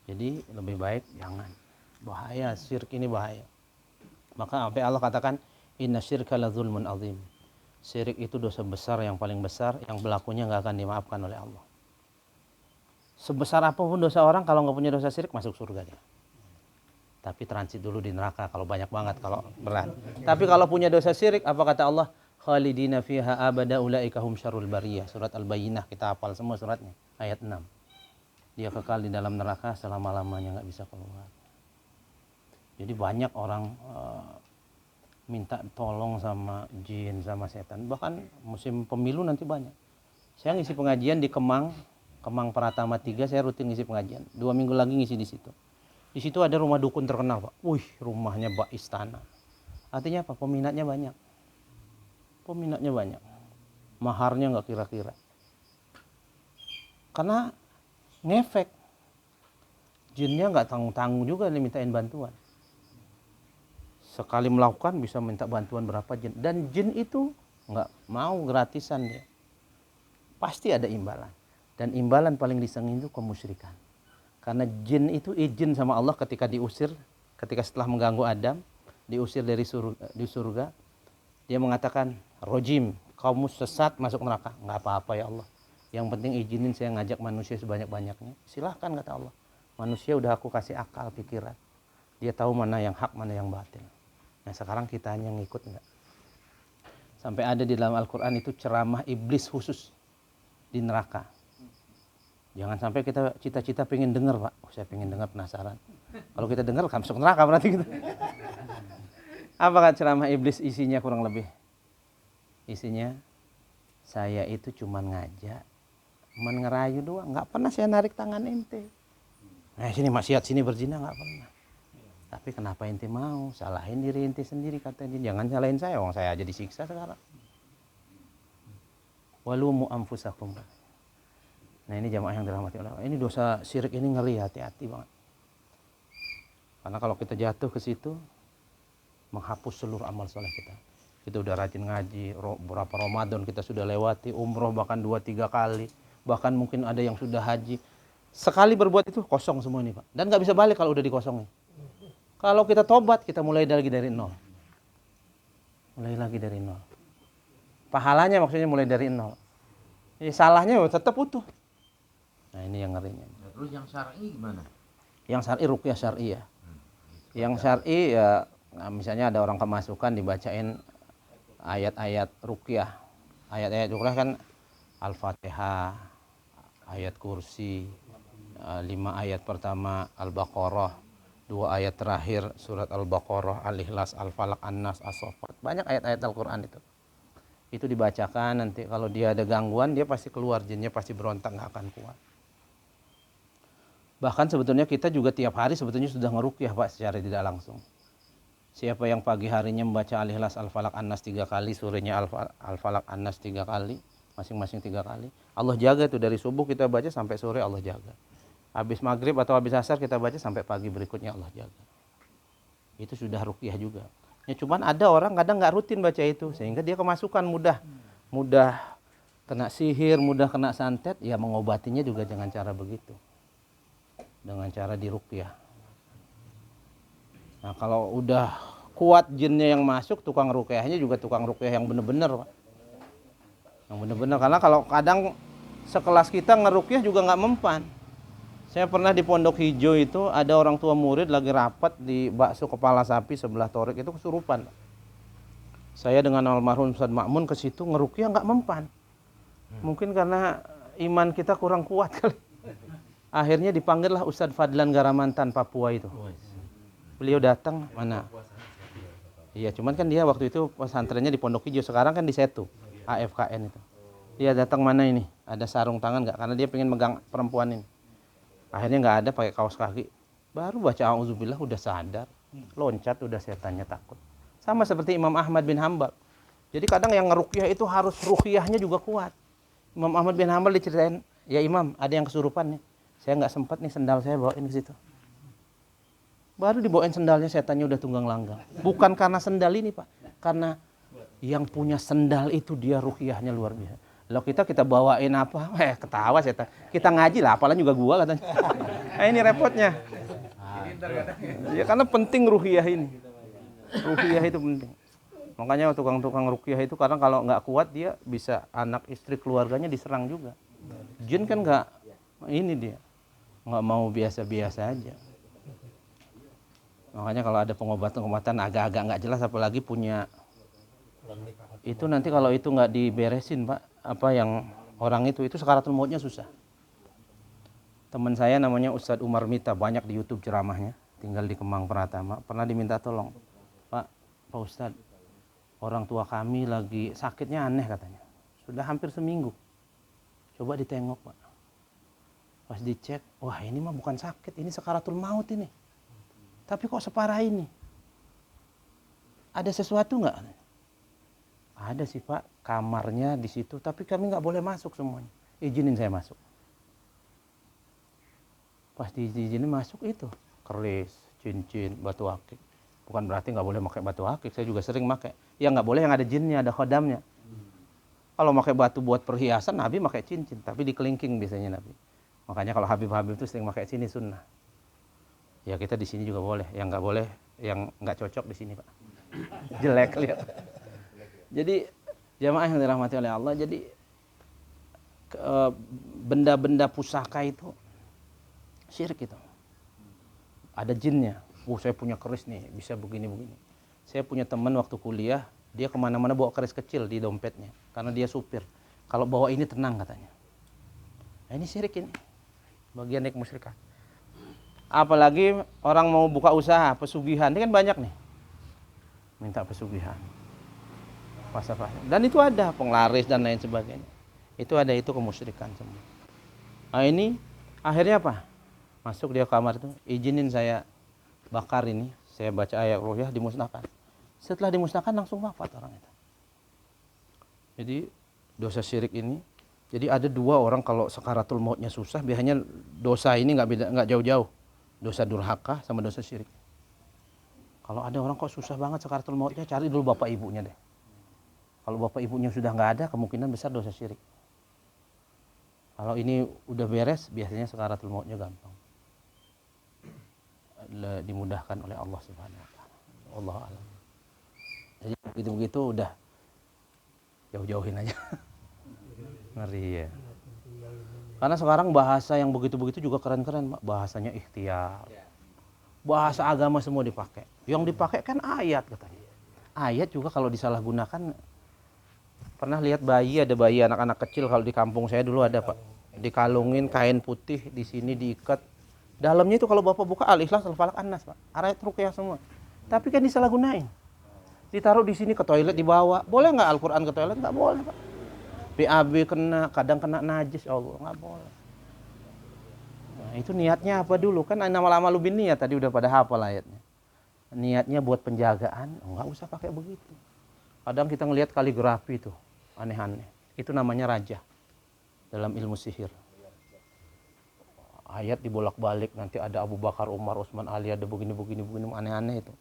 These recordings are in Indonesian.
Jadi lebih baik jangan. Bahaya, syirik ini bahaya. Maka apa Allah katakan, inna syirka la zulmun azim. Syirik itu dosa besar yang paling besar, yang berlakunya nggak akan dimaafkan oleh Allah. Sebesar apapun dosa orang, kalau nggak punya dosa syirik masuk surga dia. Tapi transit dulu di neraka kalau banyak banget, kalau berat. Tapi kalau punya dosa syirik, apa kata Allah? Khalidina fiha abada ulaika hum syarrul bariyah. Surat Al-Bayyinah, kita hafal semua suratnya, ayat 6. Dia kekal di dalam neraka selama-lamanya, nggak bisa keluar. Jadi banyak orang minta tolong sama jin, sama setan. Bahkan musim pemilu nanti banyak. Saya ngisi pengajian di Kemang Pratama 3, saya rutin ngisi pengajian. 2 minggu lagi ngisi di situ. Di situ ada rumah dukun terkenal, Pak. Wih, rumahnya bak istana. Artinya apa? Peminatnya banyak. Peminatnya banyak. Maharnya nggak kira-kira. Karena ngefek. Jinnya nggak tanggung-tanggung juga dimintain bantuan. Sekali melakukan bisa minta bantuan berapa jin. Dan jin itu nggak mau gratisan dia. Pasti ada imbalan. Dan imbalan paling disengih itu kemusyrikan. Karena jin itu izin sama Allah ketika diusir, ketika setelah mengganggu Adam, diusir dari surga, dia mengatakan, rojim, kamu sesat masuk neraka. Nggak apa-apa ya Allah. Yang penting izinin saya ngajak manusia sebanyak-banyaknya. Silahkan kata Allah. Manusia udah aku kasih akal, pikiran. Dia tahu mana yang hak, mana yang batil. Nah sekarang kita hanya ngikut nggak. Sampai ada di dalam Al-Quran itu ceramah iblis khusus di neraka. Jangan sampai kita cita-cita pengen dengar, Pak. Oh, saya pengen dengar, penasaran. Kalau kita dengar, masuk neraka berarti kita. Apakah ceramah iblis isinya kurang lebih? Isinya, saya itu cuma ngajak, ngerayu doang. Nggak pernah saya narik tangan ente. Sini maksiat, sini berzina, nggak pernah. Tapi kenapa ente mau? Salahin diri ente sendiri, katanya. Jangan salahin saya, wong saya aja disiksa sekarang. Walumu anfusakum. Nah ini jamaah yang dirahmati Allah. Ini dosa syirik ini ngeri, hati-hati banget. Karena kalau kita jatuh ke situ, menghapus seluruh amal soleh kita. Kita udah rajin ngaji, berapa Ramadan kita sudah lewati, umroh bahkan 2-3 kali. Bahkan mungkin ada yang sudah haji. Sekali berbuat itu kosong semua ini, Pak. Dan nggak bisa balik kalau udah dikosongin. Kalau kita tobat, kita mulai lagi dari nol. Mulai lagi dari nol. Pahalanya maksudnya mulai dari nol. Jadi salahnya tetap utuh. Nah ini yang ngerinya. Nah, terus yang syar'i gimana? Yang syar'i ruqyah syar'i ya. Yang syar'i ya, nah, misalnya ada orang kemasukan dibacain ayat-ayat ruqyah. Ayat-ayat ruqyah kan Al-Fatihah, ayat kursi, 5 ayat pertama Al-Baqarah, 2 ayat terakhir surat Al-Baqarah, Al-Ikhlas, Al-Falaq, An-Nas, As-Saffat. Banyak ayat-ayat Al-Quran itu. Itu dibacakan, nanti kalau dia ada gangguan dia pasti keluar, jinnya pasti berontak, nggak akan kuat. Bahkan sebetulnya kita juga tiap hari sebetulnya sudah ngeruqyah, Pak, secara tidak langsung. Siapa yang pagi harinya membaca Al-Ikhlas, Al-Falaq, An-Nas 3 kali, sorenya Al-Falaq, An-Nas 3 kali, masing-masing 3 kali. Allah jaga tuh, dari subuh kita baca sampai sore Allah jaga. Habis maghrib atau habis asar kita baca sampai pagi berikutnya Allah jaga. Itu sudah ruqyah juga. Ya cuman ada orang kadang nggak rutin baca itu, sehingga dia kemasukan mudah kena sihir, mudah kena santet. Ya mengobatinya juga dengan cara begitu. Dengan cara diruqyah. Nah kalau udah kuat jinnya yang masuk, tukang ruqyahnya juga tukang ruqyah yang benar-benar, Pak. Yang benar-benar, karena kalau kadang sekelas kita ngeruqyah juga nggak mempan. Saya pernah di Pondok Hijau itu ada orang tua murid lagi rapat di bakso kepala sapi sebelah Torik, itu kesurupan. Saya dengan almarhum Ustaz Ma'mun ke situ ngeruqyah nggak mempan. Mungkin karena iman kita kurang kuat kali. Akhirnya dipanggillah Ustadz Fadlan Garamantan Papua itu. Beliau datang, mana? Iya, cuman kan dia waktu itu pesantrennya di Pondok Hijau, sekarang kan di Setu, AFKN itu. Dia datang, mana ini? Ada sarung tangan nggak? Karena dia pengen megang perempuan ini. Akhirnya nggak ada, pakai kaos kaki. Baru baca auzubillah udah sadar, loncat udah setannya takut. Sama seperti Imam Ahmad bin Hambal. Jadi kadang yang ngeruqyah itu harus ruqyahnya juga kuat. Imam Ahmad bin Hambal diceritain, ya Imam, ada yang kesurupan nih. Saya nggak sempat nih, sendal saya bawain ke situ. Baru dibawain sendalnya, setannya udah tunggang langgang. Bukan karena sendal ini, Pak. Karena yang punya sendal itu dia ruqyahnya luar biasa. Lo kita bawain apa? Ketawa saya. Kita ngaji lah, apalan juga gua katanya. Nah, ini repotnya. Ya karena penting ruhiyah ini. Ruhiyah itu penting. Makanya tukang-tukang ruqyah itu karena kalau nggak kuat dia bisa anak istri keluarganya diserang juga. Jin kan nggak ini dia nggak mau biasa-biasa aja. Makanya kalau ada pengobatan-pengobatan agak-agak nggak jelas apalagi punya itu nanti kalau itu nggak diberesin Pak, apa yang orang itu sakaratul mautnya susah. Teman saya namanya Ustadz Umar Mita, banyak di YouTube ceramahnya, tinggal di Kemang Pratama, pernah diminta tolong, Pak Ustadz, orang tua kami lagi sakitnya aneh katanya, sudah hampir seminggu, coba ditengok Pak. Pas dicek, wah ini mah bukan sakit, ini sakaratul maut ini. Tapi kok separah ini? Ada sesuatu nggak? Ada sih Pak, kamarnya di situ, tapi kami nggak boleh masuk semuanya. Izinin saya masuk. Pas diizinin masuk itu, keris, cincin, batu akik. Bukan berarti nggak boleh pakai batu akik, saya juga sering pakai. Ya nggak boleh yang ada jinnya, ada khodamnya. Kalau pakai batu buat perhiasan, Nabi pakai cincin, tapi di kelingking biasanya Nabi. Makanya kalau Habib-Habib itu sering pakai sini sunnah. Ya kita di sini juga boleh, yang nggak boleh, yang nggak cocok di sini Pak. Jelek lihat. Jadi jamaah yang dirahmati oleh Allah, jadi benda-benda pusaka itu syirik itu. Ada jinnya. Saya punya keris nih, bisa begini-begini. Saya punya teman waktu kuliah, dia kemana-mana bawa keris kecil di dompetnya, karena dia supir. Kalau bawa ini tenang katanya. Nah, ini syirik ini, bagian dari kemusyrikan. Apalagi orang mau buka usaha, pesugihan, ini kan banyak nih, minta pesugihan. Pasar-pasar. Dan itu ada penglaris dan lain sebagainya. Itu ada, itu kemusyrikan semua. Nah ini akhirnya apa? Masuk dia kamar itu, izinin saya bakar ini, saya baca ayat ruhyah, dimusnahkan. Setelah dimusnahkan langsung wafat orang itu. Jadi dosa syirik ini, jadi ada dua orang kalau sakaratul mautnya susah, biasanya dosa ini nggak jauh-jauh, dosa durhaka sama dosa syirik. Kalau ada orang kok susah banget sakaratul mautnya, cari dulu bapak ibunya deh. Kalau bapak ibunya sudah nggak ada, kemungkinan besar dosa syirik. Kalau ini udah beres, biasanya sakaratul mautnya gampang. Dimudahkan oleh Allah Subhanahu wa taala. Allah alam. Jadi begitu-begitu udah jauh-jauhin aja. Ngeri ya. Karena sekarang bahasa yang begitu-begitu juga keren-keren, Pak. Bahasanya ikhtiar. Bahasa agama semua dipakai. Yang dipakai kan ayat katanya. Ayat juga kalau disalahgunakan, pernah lihat bayi, ada bayi anak-anak kecil kalau di kampung saya dulu ada Pak. Dikalungin kain putih, di sini diikat. Dalamnya itu kalau Bapak buka Al-Ikhlas, Al-Falaq, An-Nas, Pak. Ayat ruqyah semua. Tapi kan disalahgunain. Ditaruh di sini ke toilet dibawa. Boleh nggak Al-Quran ke toilet? Nggak boleh Pak. BAB kena, kadang kena najis, Allah nggak boleh. Nah, itu niatnya apa dulu? Kan nama-nama lu bin niat tadi udah pada hafal ayatnya. Niatnya buat penjagaan, nggak usah pakai begitu. Kadang kita ngelihat kaligrafi itu aneh-aneh. Itu namanya raja dalam ilmu sihir. Ayat dibolak-balik, nanti ada Abu Bakar, Umar, Utsman, Ali, ada begini aneh-aneh itu.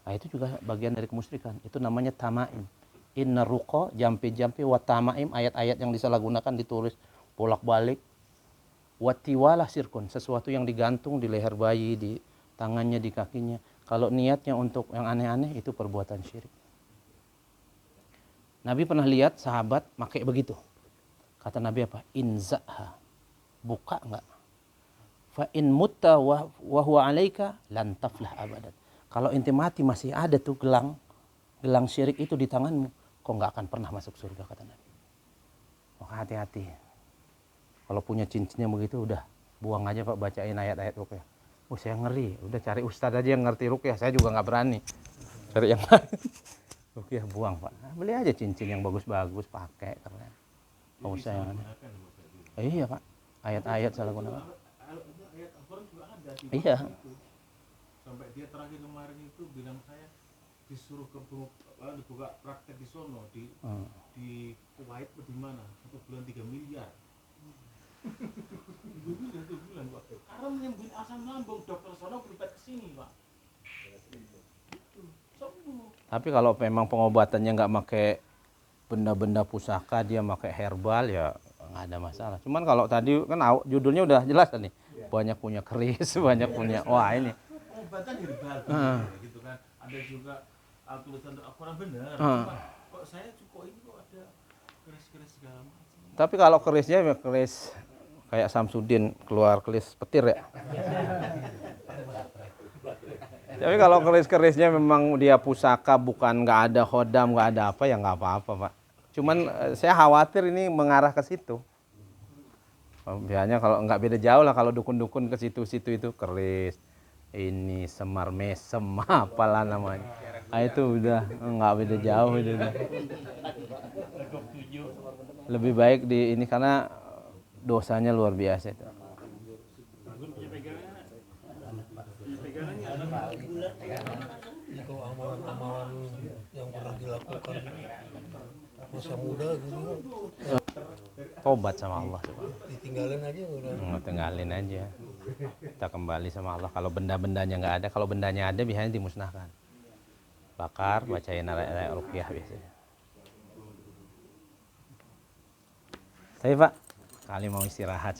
Nah, itu juga bagian dari kemusyrikan. Itu namanya tamaim. Inna ruqa jampi-jampi wa tamaim, ayat-ayat yang disalahgunakan ditulis bolak-balik. Watiwalah sirkun, sesuatu yang digantung di leher bayi, di tangannya, di kakinya. Kalau niatnya untuk yang aneh-aneh, itu perbuatan syirik. Nabi pernah lihat sahabat pakai begitu. Kata Nabi apa? Inza'ha. Buka enggak? Fa in mutta wa huwa 'alaika lan taflah abadan. Kalau ente mati masih ada tuh gelang syirik itu di tanganmu, kok enggak akan pernah masuk surga, kata Nabi. Maka hati-hati. Kalau punya cincinnya begitu udah buang aja Pak, bacain ayat-ayat ruqyah. Oh saya ngeri, udah cari ustaz aja yang ngerti ruqyah, saya juga nggak berani. Cari yang lain. Ruqyah buang Pak. Nah, beli aja cincin yang bagus-bagus pakai keren. Enggak usah yang aneh. Iya Pak, ayat-ayat salah gunakan. Ayat Al-Quran juga ada di Iya. itu. Sampai dia terakhir kemarin itu bilang saya disuruh dibuka praktek di sono di Kuwait atau di mana 1 bulan 3 miliar. 2 bulan Pak. Karena menyembuhin asam lambung, dokter sono berlipat ke sini Pak. Tapi kalau memang pengobatannya nggak pakai benda-benda pusaka dia pakai herbal ya nggak ada masalah. Cuman kalau tadi kan judulnya udah jelas nih, banyak punya keris, banyak punya wah ini. Obatan herbal gitu kan. Ada juga tulisan Al-Quran benar. Cuma kok saya kok ini kok ada keris-keris segala macam. Tapi kalau kerisnya ya keris kayak Samsudin keluar keris petir ya. Tapi kalau keris-kerisnya memang dia pusaka, bukan nggak ada khodam, nggak ada apa, ya nggak apa-apa, Pak. Cuman saya khawatir ini mengarah ke situ. Biasanya kalau nggak beda jauh lah kalau dukun-dukun ke situ-situ itu keris, ini semar mesem, apalah namanya. Nah, itu udah nggak beda jauh itu. Udah. Lebih baik di ini karena dosanya luar biasa itu. Kalau amalan-amalan yang pernah dilakukan masa muda gitu Tobat sama Allah coba. ditinggalin aja udah. Tinggalin aja. Kita kembali sama Allah. Kalau benda-bendanya nggak ada, kalau bendanya ada biasanya dimusnahkan. Bakar, bacain ayat ruqyah biasanya. Saya Pak, kali mau istirahat.